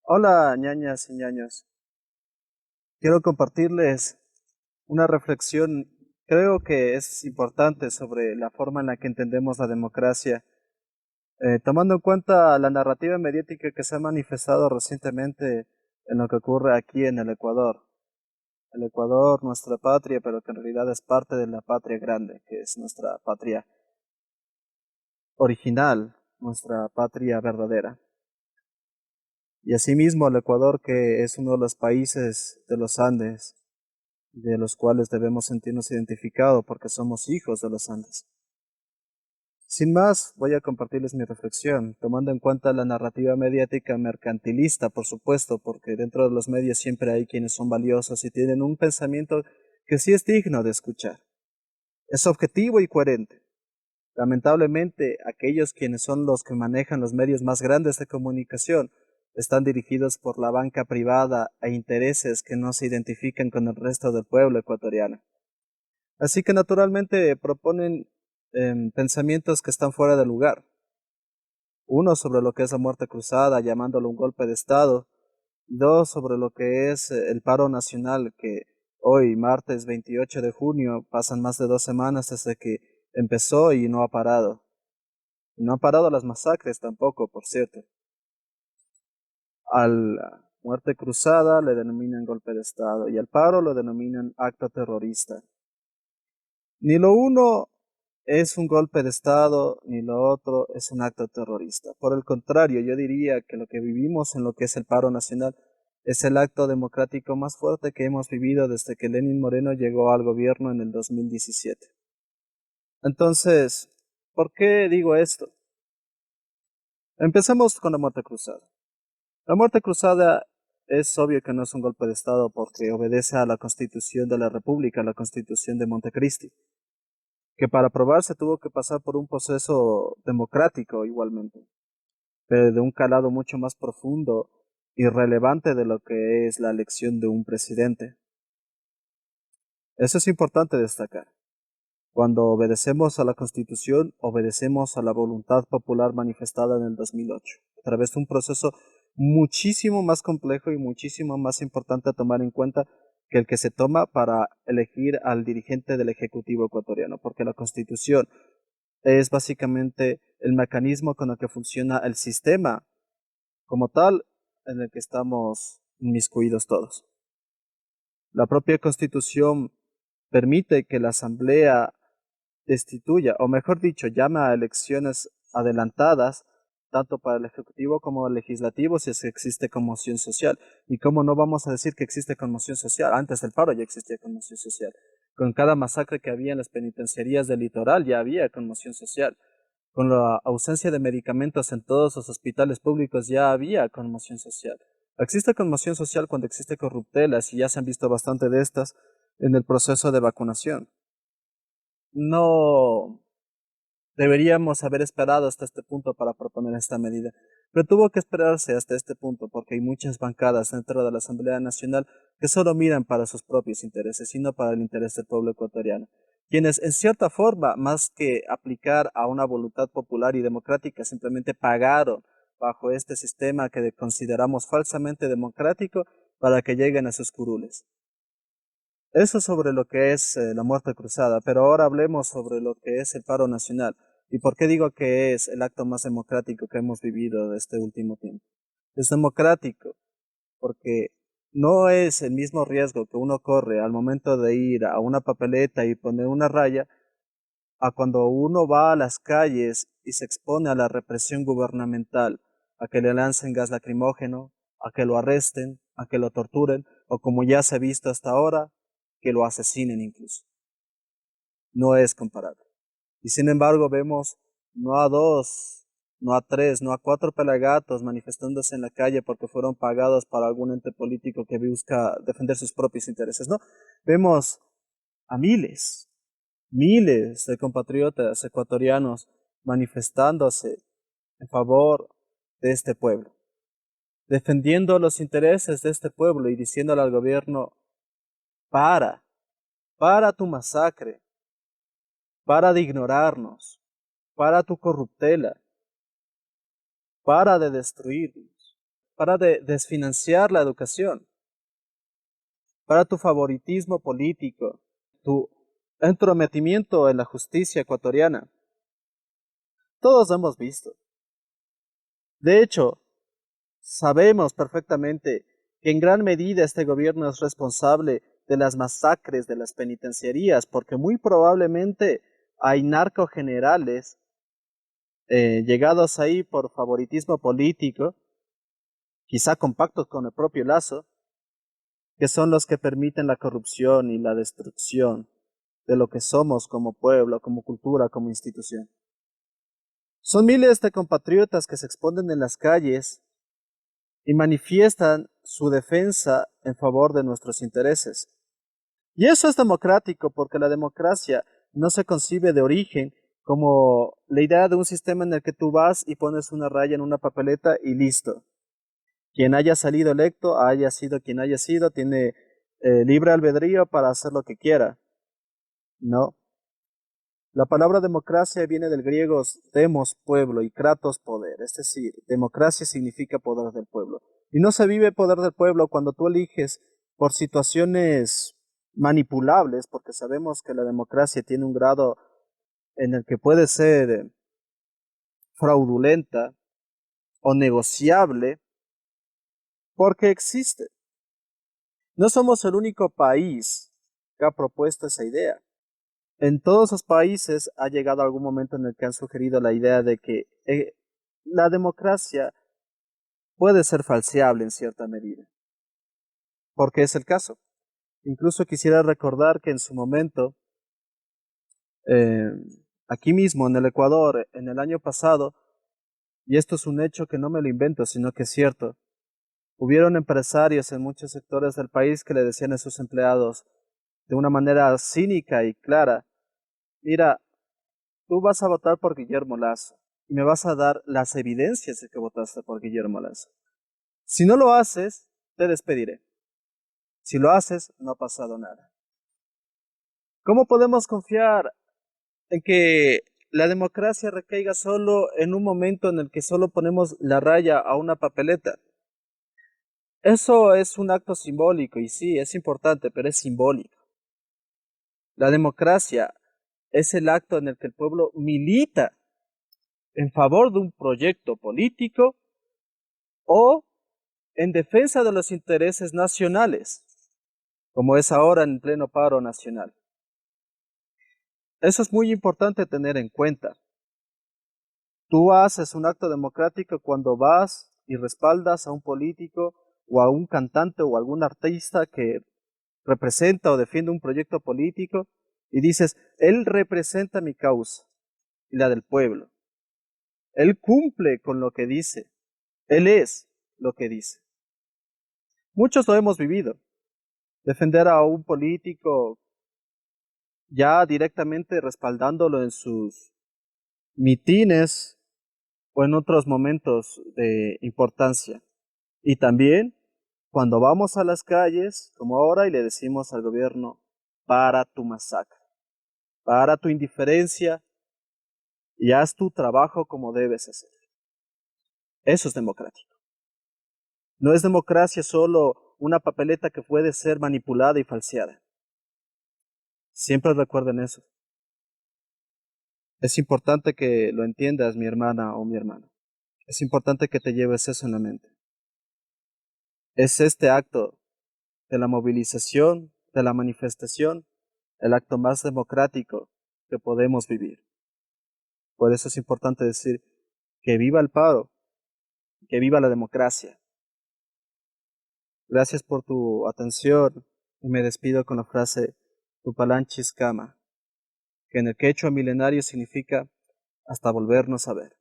Hola, ñañas y ñaños. Quiero compartirles una reflexión, creo que es importante sobre la forma en la que entendemos la democracia, tomando en cuenta la narrativa mediática que se ha manifestado recientemente en lo que ocurre aquí en el Ecuador. El Ecuador, nuestra patria, pero que en realidad es parte de la patria grande, que es nuestra patria original, nuestra patria verdadera. Y asimismo el Ecuador, que es uno de los países de los Andes de los cuales debemos sentirnos identificados porque somos hijos de los Andes. Sin más, voy a compartirles mi reflexión, tomando en cuenta la narrativa mediática mercantilista, por supuesto, porque dentro de los medios siempre hay quienes son valiosos y tienen un pensamiento que sí es digno de escuchar. Es objetivo y coherente. Lamentablemente, aquellos quienes son los que manejan los medios más grandes de comunicación están dirigidos por la banca privada e intereses que no se identifican con el resto del pueblo ecuatoriano. Así que naturalmente proponen pensamientos que están fuera de lugar. Uno sobre lo que es la muerte cruzada, llamándolo un golpe de Estado. Dos sobre lo que es el paro nacional, que hoy, martes 28 de junio, pasan más de 2 semanas desde que empezó y no ha parado. Y no ha parado las masacres tampoco, por cierto. A la muerte cruzada le denominan golpe de Estado y al paro lo denominan acto terrorista. Ni lo uno es un golpe de Estado, ni lo otro es un acto terrorista. Por el contrario, yo diría que lo que vivimos en lo que es el paro nacional es el acto democrático más fuerte que hemos vivido desde que Lenin Moreno llegó al gobierno en el 2017. Entonces, ¿por qué digo esto? Empecemos con la muerte cruzada. La muerte cruzada es obvio que no es un golpe de Estado porque obedece a la Constitución de la República, la Constitución de Montecristi, que para aprobarse tuvo que pasar por un proceso democrático igualmente, pero de un calado mucho más profundo y relevante de lo que es la elección de un presidente. Eso es importante destacar. Cuando obedecemos a la Constitución, obedecemos a la voluntad popular manifestada en el 2008, a través de un proceso muchísimo más complejo y muchísimo más importante a tomar en cuenta que el que se toma para elegir al dirigente del Ejecutivo ecuatoriano, porque la Constitución es básicamente el mecanismo con el que funciona el sistema como tal en el que estamos inmiscuidos todos. La propia Constitución permite que la Asamblea destituya, o mejor dicho, llama a elecciones adelantadas, tanto para el Ejecutivo como el Legislativo, si es que existe conmoción social. ¿Y cómo no vamos a decir que existe conmoción social? Antes del paro ya existía conmoción social. Con cada masacre que había en las penitenciarías del litoral ya había conmoción social. Con la ausencia de medicamentos en todos los hospitales públicos ya había conmoción social. Existe conmoción social cuando existe corruptelas y ya se han visto bastante de estas en el proceso de vacunación. No deberíamos haber esperado hasta este punto para proponer esta medida, pero tuvo que esperarse hasta este punto porque hay muchas bancadas dentro de la Asamblea Nacional que solo miran para sus propios intereses y no para el interés del pueblo ecuatoriano, quienes en cierta forma, más que aplicar a una voluntad popular y democrática, simplemente pagaron bajo este sistema que consideramos falsamente democrático para que lleguen a sus curules. Eso sobre lo que es la muerte cruzada, pero ahora hablemos sobre lo que es el paro nacional. ¿Y por qué digo que es el acto más democrático que hemos vivido de este último tiempo? Es democrático porque no es el mismo riesgo que uno corre al momento de ir a una papeleta y poner una raya a cuando uno va a las calles y se expone a la represión gubernamental, a que le lancen gas lacrimógeno, a que lo arresten, a que lo torturen, o como ya se ha visto hasta ahora, que lo asesinen incluso. No es comparable. Y sin embargo vemos no a dos, no a tres, no a cuatro pelagatos manifestándose en la calle porque fueron pagados para algún ente político que busca defender sus propios intereses, ¿no? Vemos a miles, miles de compatriotas ecuatorianos manifestándose en favor de este pueblo, defendiendo los intereses de este pueblo y diciéndole al gobierno, para, para tu masacre, para de ignorarnos, para tu corruptela, para de destruirnos. para desfinanciar la educación, para tu favoritismo político, tu entrometimiento en la justicia ecuatoriana. Todos lo hemos visto. De hecho, sabemos perfectamente que en gran medida este gobierno es responsable de las masacres de las penitenciarías, porque muy probablemente hay narcogenerales llegados ahí por favoritismo político, quizá compactos con el propio Lazo, que son los que permiten la corrupción y la destrucción de lo que somos como pueblo, como cultura, como institución. Son miles de compatriotas que se exponen en las calles y manifiestan su defensa en favor de nuestros intereses. Y eso es democrático porque la democracia no se concibe de origen como la idea de un sistema en el que tú vas y pones una raya en una papeleta y listo. Quien haya salido electo, haya sido quien haya sido, tiene libre albedrío para hacer lo que quiera. No. La palabra democracia viene del griego demos, pueblo, y kratos, poder. Es decir, democracia significa poder del pueblo. Y no se vive poder del pueblo cuando tú eliges por situaciones manipulables, porque sabemos que la democracia tiene un grado en el que puede ser fraudulenta o negociable, porque existe. No somos el único país que ha propuesto esa idea. En todos los países ha llegado algún momento en el que han sugerido la idea de que la democracia puede ser falseable en cierta medida, porque es el caso. Incluso quisiera recordar que en su momento, eh, aquí mismo en el Ecuador, en el año pasado, y esto es un hecho que no me lo invento, sino que es cierto, hubieron empresarios en muchos sectores del país que le decían a sus empleados de una manera cínica y clara, mira, tú vas a votar por Guillermo Lazo y me vas a dar las evidencias de que votaste por Guillermo Lazo. Si no lo haces, te despediré. Si lo haces, no ha pasado nada. ¿Cómo podemos confiar en que la democracia recaiga solo en un momento en el que solo ponemos la raya a una papeleta? Eso es un acto simbólico y sí, es importante, pero es simbólico. La democracia es el acto en el que el pueblo milita en favor de un proyecto político o en defensa de los intereses nacionales, como es ahora en pleno paro nacional. Eso es muy importante tener en cuenta. Tú haces un acto democrático cuando vas y respaldas a un político o a un cantante o a algún artista que representa o defiende un proyecto político y dices, él representa mi causa y la del pueblo. Él cumple con lo que dice. Él es lo que dice. Muchos lo hemos vivido. Defender a un político ya directamente respaldándolo en sus mitines o en otros momentos de importancia. Y también cuando vamos a las calles, como ahora, y le decimos al gobierno, para tu masacre, para tu indiferencia y haz tu trabajo como debes hacer. Eso es democrático. No es democracia solo una papeleta que puede ser manipulada y falseada. Siempre recuerden eso. Es importante que lo entiendas, mi hermana o mi hermano. Es importante que te lleves eso en la mente. Es este acto de la movilización, de la manifestación, el acto más democrático que podemos vivir. Por eso es importante decir que viva el paro, que viva la democracia. Gracias por tu atención y me despido con la frase Tupalanchis Kama, que en el quechua milenario significa hasta volvernos a ver.